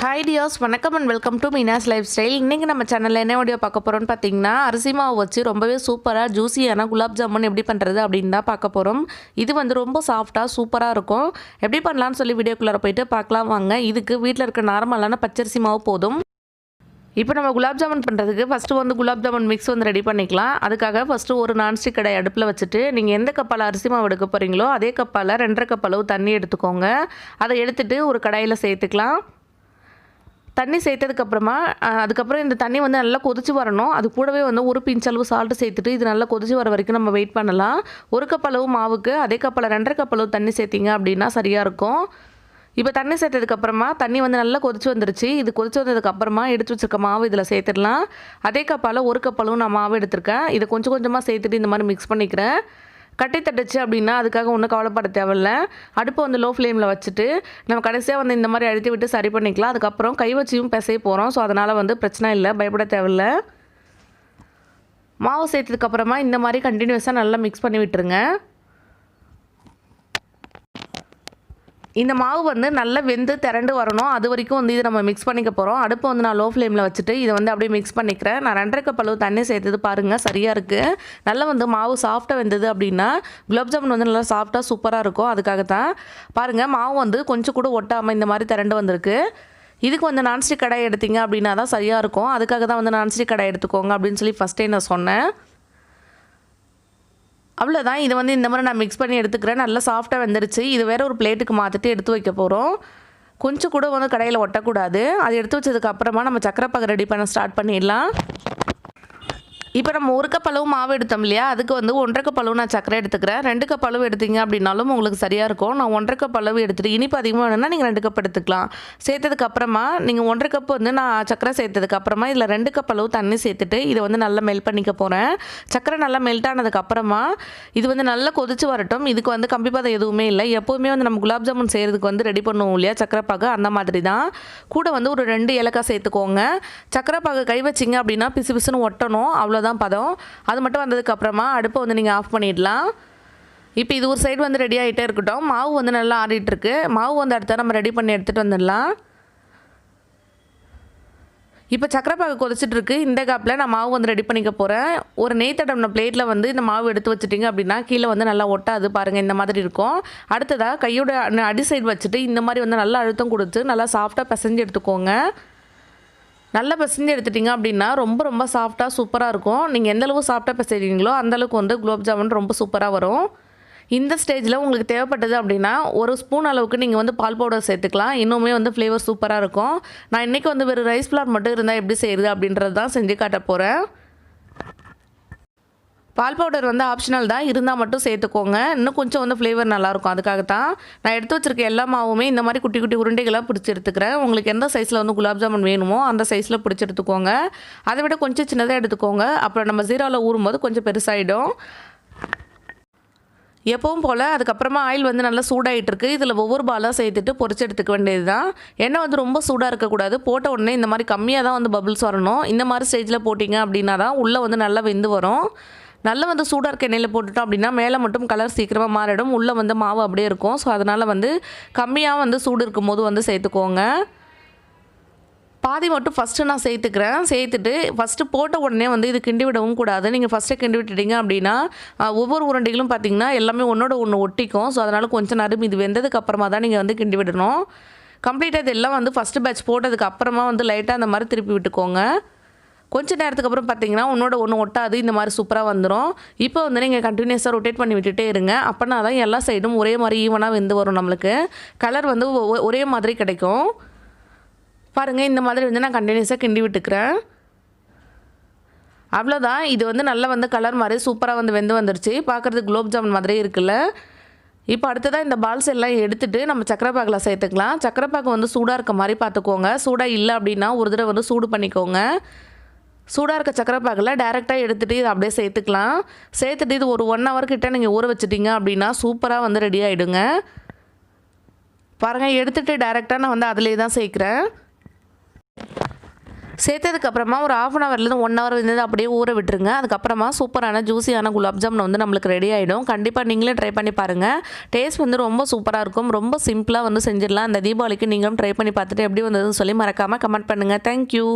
Hi tears, வணக்கம் and welcome to Meena's life style. இன்றைக்கி நம்ம சேனலில் என்ன வீடியோ பார்க்க போகிறோம்னு பார்த்தீங்கன்னா, அரிசி மாவு வச்சு ரொம்பவே சூப்பராக ஜூஸியான குலாப் ஜாமுன் எப்படி பண்ணுறது அப்படின்னு தான் பார்க்க போகிறோம். இது வந்து ரொம்ப சாஃப்டாக சூப்பராக இருக்கும். எப்படி பண்ணலான்னு சொல்லி வீடியோக்குள்ளே போயிட்டு பார்க்கலாம் வாங்க. இதுக்கு வீட்டில் இருக்க நார்மலான பச்சரிசி மாவு போதும். இப்போ நம்ம குலாப் ஜாமுன் பண்ணுறதுக்கு ஃபஸ்ட்டு வந்து குலாப் ஜாமுன் மிக்ஸ் வந்து ரெடி பண்ணிக்கலாம். அதுக்காக ஃபஸ்ட்டு ஒரு நான்ஸ்டிக் கடாய் அடுப்பில் வச்சுட்டு, நீங்கள் எந்த கப்பால் அரிசி மாவு எடுக்க போகிறீங்களோ அதே கப்பால் 2.5 கப் அளவு தண்ணி எடுத்துக்கோங்க. அதை எடுத்துகிட்டு ஒரு கடாயில் சேர்த்துக்கலாம். தண்ணி சேர்த்ததுக்கப்புறமா அதுக்கப்புறம் இந்த தண்ணி வந்து நல்லா கொதிச்சு வரணும். அது கூடவே வந்து ஒரு பிஞ்ச் அளவு சால்ட்டு சேர்த்துட்டு இது நல்லா கொதிச்சு வர வரைக்கும் நம்ம வெயிட் பண்ணலாம். ஒரு கப் அளவு மாவுக்கு அதே கப்பில் 2.5 கப் அளவு தண்ணி சேர்த்திங்க அப்படின்னா சரியாக இருக்கும். இப்போ தண்ணி சேர்த்ததுக்கப்புறமா தண்ணி வந்து நல்லா கொதிச்சு வந்துருச்சு. இது கொதிச்சு வந்ததுக்கப்புறமா எடுத்து வச்சுருக்க மாவு இதில் சேர்த்துடலாம். அதே கப்பால் ஒரு கப் அளவு நான் மாவு எடுத்திருக்கேன். இதை கொஞ்சம் கொஞ்சமாக சேர்த்துட்டு இந்த மாதிரி மிக்ஸ் பண்ணிக்கிறேன். கட்டி தட்டுச்சு அப்படின்னா அதுக்காக ஒன்றும் கவலைப்பட தேவையில்ல. அடுப்பை வந்து லோ ஃப்ளேமில் வச்சுட்டு நம்ம கடைசியாக வந்து இந்த மாதிரி அழுத்தி விட்டு சரி பண்ணிக்கலாம். அதுக்கப்புறம் கை வச்சியும் பிசைய போகிறோம். ஸோ அதனால் வந்து பிரச்சனை இல்லை, பயப்பட தேவையில்லை. மாவு சேர்த்ததுக்கப்புறமா இந்த மாதிரி கண்டினியூஸாக நல்லா மிக்ஸ் பண்ணி விட்டுருங்க. இந்த மாவு வந்து நல்லா வெந்து திரண்டு வரணும். அது வரைக்கும் வந்து இதை நம்ம மிக்ஸ் பண்ணிக்க போகிறோம். அடுப்பு வந்து நான் லோ ஃப்ளேமில் வச்சுட்டு இதை வந்து அப்படியே மிக்ஸ் பண்ணிக்கிறேன். நான் 2.5 கப் அளவு தண்ணி சேர்த்தது பாருங்கள், சரியாக இருக்குது. நல்லா வந்து மாவு சாஃப்டாக வெந்தது அப்படின்னா குலாப் ஜாமுன் வந்து நல்லா சாஃப்டாக சூப்பராக இருக்கும். அதுக்காக தான் பாருங்கள், மாவு வந்து கொஞ்சம் கூட ஒட்டாமல் இந்த மாதிரி திரண்டு வந்திருக்கு. இதுக்கு வந்து நான்ஸ்டிக் கடாய் எடுத்தீங்க அப்படின்னா தான் சரியாக இருக்கும். அதுக்காக தான் வந்து நான்ஸ்டிக் கடாய் எடுத்துக்கோங்க அப்படின்னு சொல்லி ஃபஸ்ட்டே நான் சொன்னேன். அவ்வளோதான். இதை வந்து இந்த மாதிரி நான் மிக்ஸ் பண்ணி எடுத்துக்கிறேன். நல்லா சாஃப்டாக வெந்துருச்சு. இது வேறு ஒரு பிளேட்டுக்கு மாற்றிட்டு எடுத்து வைக்க போகிறோம். கொஞ்சம் கூட வந்து கடையில் ஒட்டக்கூடாது. அது எடுத்து வச்சதுக்கப்புறமா நம்ம சக்கரை பாகு ரெடி பண்ண ஸ்டார்ட் பண்ணிடலாம். இப்போ நம்ம 1 கப் அளவு மாவு எடுத்தோம் இல்லையா, அதுக்கு வந்து 1.5 கப் அளவு நான் சக்கரை எடுத்துக்கிறேன். 2 கப் அளவு எடுத்தீங்க அப்படின்னாலும் உங்களுக்கு சரியாக இருக்கும். நான் 1.5 கப் அளவு எடுத்துகிட்டு இனிப்பு அதிகமாக வேணும்னா நீங்கள் 2 கப் எடுத்துக்கலாம். சேர்த்ததுக்கப்புறமா நீங்கள் 1.5 கப் வந்து நான் சக்கரை சேர்த்ததுக்கப்புறமா இதில் 2 கப் அளவு தண்ணி சேர்த்துட்டு இதை வந்து நல்லா மெல்ட் பண்ணிக்க போகிறேன். சக்கரை நல்லா மெல்ட் ஆனதுக்கப்புறமா இது வந்து நல்லா கொதிச்சு வரட்டும். இதுக்கு வந்து கம்பி பதம் எதுவுமே இல்லை. எப்போவுமே வந்து நம்ம குலாப் ஜாமுன் செய்கிறதுக்கு வந்து ரெடி பண்ணுவோம் இல்லையா சக்கரை பாகு, அந்த மாதிரி தான். கூட வந்து ஒரு 2 ஏலக்காய் சேர்த்துக்கோங்க. சக்கரை பாகு கை வச்சிங்க அப்படின்னா பிசு பிசுன்னு ஒட்டணும். அவ்வளோதான் பதம். அது மட்டும் வந்ததுக்கப்புறமா அடுப்பை வந்து நீங்கள் ஆஃப் பண்ணிடலாம். இப்போ இது ஒரு சைடு வந்து ரெடி ஆகிட்டே இருக்கட்டும். மாவு வந்து நல்லா ஆறிட்டுருக்கு. மாவு வந்து அடுத்த நம்ம ரெடி பண்ணி எடுத்துகிட்டு வந்துடலாம். இப்போ சக்கரை பாகு கொதிச்சிட்ருக்கு. இந்த கேப்பில் நான் மாவு வந்து ரெடி பண்ணிக்க போகிறேன். ஒரு நெய் தடவின பிளேட்டில் வந்து இந்த மாவு எடுத்து வச்சுட்டிங்க அப்படின்னா கீழே வந்து நல்லா ஒட்டாது. பாருங்கள், இந்த மாதிரி இருக்கும். அடுத்ததாக கையோட அடி சைடு வச்சுட்டு இந்த மாதிரி வந்து நல்லா அழுத்தம் கொடுத்து நல்லா சாஃப்டாக பிசைஞ்சு எடுத்துக்கோங்க. நல்லா பிசைஞ்சு எடுத்துட்டிங்க அப்படின்னா ரொம்ப ரொம்ப சாஃப்டாக சூப்பராக இருக்கும். நீங்கள் எந்தளவு சாஃப்டாக பிசைறீங்களோ அந்தளவுக்கு வந்து குலாப் ஜாமுன் ரொம்ப சூப்பராக வரும். இந்த ஸ்டேஜில் உங்களுக்கு தேவைப்பட்டது அப்படின்னா ஒரு ஸ்பூன் அளவுக்கு நீங்கள் வந்து பால் பவுடர் சேர்த்துக்கலாம். இன்னுமே வந்து ஃப்ளேவர் சூப்பராக இருக்கும். நான் இன்றைக்கி வந்து வெறும் ரைஸ் ஃப்ளார் மட்டும் இருந்தால் எப்படி செய்யுது அப்படின்றது தான் செஞ்சு காட்ட போகிறேன். பால் பவுடர் வந்து ஆப்ஷனல் தான், இருந்தால் மட்டும் சேர்த்துக்கோங்க. இன்னும் கொஞ்சம் வந்து ஃப்ளேவர் நல்லாயிருக்கும். அதுக்காக தான் நான் எடுத்து வச்சுருக்க எல்லா மாவுமே இந்த மாதிரி குட்டி குட்டி உருண்டைகளாக பிடிச்சி எடுத்துக்கிறேன். உங்களுக்கு எந்த சைஸில் வந்து குலாப் ஜாமுன் வேணுமோ அந்த சைஸில் பிடிச்சி எடுத்துக்கோங்க. அதை விட கொஞ்சம் சின்னதாக எடுத்துக்கோங்க. அப்புறம் நம்ம ஜீராவில் ஊறும்போது கொஞ்சம் பெருசாகிடும். எப்பவும் போல் அதுக்கப்புறமா ஆயில் வந்து நல்லா சூடாகிட்டுருக்கு. இதில் ஒவ்வொரு பாலாக சேர்த்துட்டு பொரிச்சு எடுத்துக்க வேண்டியது தான். எண்ணெய் வந்து ரொம்ப சூடாக இருக்கக்கூடாது. போட்ட உடனே இந்த மாதிரி கம்மியாக தான் வந்து பபிள்ஸ் வரணும். இந்த மாதிரி ஸ்டேஜில் போட்டிங்க அப்படின்னா தான் உள்ளே வந்து நல்லா வெந்து வரும். நல்லா வந்து சூடாக இருக்க எண்ணெயில் போட்டுட்டோம் அப்படின்னா மேலே மட்டும் கலர் சீக்கிரமாக மாறிடும். உள்ளே வந்து மாவு அப்படியே இருக்கும். ஸோ அதனால் வந்து கம்மியாக வந்து சூடு இருக்கும் போது வந்து சேர்த்துக்கோங்க. பாதி மட்டும் ஃபஸ்ட்டு நான் சேர்த்துக்கிறேன். சேர்த்துட்டு ஃபஸ்ட்டு போட்ட உடனே வந்து இது கிண்டி விடவும் கூடாது. நீங்கள் ஃபஸ்ட்டே கிண்டி விட்டுட்டீங்க அப்படின்னா ஒவ்வொரு உருண்டைகளும் பார்த்திங்கன்னா எல்லாமே ஒன்றோட ஒன்று ஒட்டிக்கும். ஸோ அதனால் கொஞ்சம் நேரம் இது வெந்ததுக்கு அப்புறமா தான் நீங்கள் வந்து கிண்டி விடணும். கம்ப்ளீட்டாக இதெல்லாம் வந்து ஃபஸ்ட்டு பேட்ச் போட்டதுக்கு அப்புறமா வந்து லைட்டாக அந்த மாதிரி திருப்பி விட்டுக்கோங்க. கொஞ்சம் நேரத்துக்கு அப்புறம் பார்த்தீங்கன்னா ஒன்றோட ஒன்று ஒட்டாது. இந்த மாதிரி சூப்பராக வந்துடும். இப்போ வந்து நீங்கள் கண்டினியூஸாக ரொட்டேட் பண்ணி விட்டுட்டே இருங்க. அப்போனா தான் எல்லா சைடும் ஒரே மாதிரி ஈவனாக வெந்து வரும். நம்மளுக்கு கலர் வந்து ஒரே மாதிரி கிடைக்கும். பாருங்கள், இந்த மாதிரி வந்து நான் கண்டினியூஸாக கிண்டி விட்டுக்கிறேன். அவ்வளோதான். இது வந்து நல்லா வந்து கலர் மாதிரி சூப்பராக வந்து வெந்து வந்துருச்சு. பார்க்குறதுக்கு குலாப் ஜாமுன் மாதிரி இருக்குல்ல. இப்போ அடுத்ததாக இந்த பால்ஸ் எல்லாம் எடுத்துகிட்டு நம்ம சக்கரை பாகில் சேர்த்துக்கலாம். சக்கரை பாகு வந்து சூடாக இருக்க மாதிரி பார்த்துக்கோங்க. சூடாக இல்லை அப்படின்னா ஒரு தடவை வந்து சூடு பண்ணிக்கோங்க. சூடாக இருக்க சக்கரை பாகில் டேரெக்டாக எடுத்துகிட்டு இதை அப்படியே சேர்த்துக்கலாம். சேர்த்துட்டு இது ஒரு 1 ஹவர் கிட்ட நீங்கள் ஊற வச்சுட்டிங்க அப்படின்னா சூப்பராக வந்து ரெடி ஆகிடுங்க. பாருங்கள், எடுத்துகிட்டு டேரெக்டாக நான் வந்து அதிலே தான் சேர்க்குறேன். சேர்த்ததுக்கப்புறமா ஒரு ½ அன் ஹவர்லேருந்து 1 ஹவர் வந்து அப்படியே ஊற விட்டுருங்க. அதுக்கப்புறமா சூப்பரான ஜூஸியான குலாப் ஜாமுன் வந்து நம்மளுக்கு ரெடி ஆகிடும். கண்டிப்பாக நீங்களே ட்ரை பண்ணி பாருங்கள். டேஸ்ட் வந்து ரொம்ப சூப்பராக இருக்கும். ரொம்ப சிம்பிளாக வந்து செஞ்சிடலாம். அந்த தீபாவளிக்கு நீங்களும் ட்ரை பண்ணி பார்த்துட்டு எப்படி வந்ததுன்னு சொல்லி மறக்காமல் கமெண்ட் பண்ணுங்கள். தேங்க்யூ.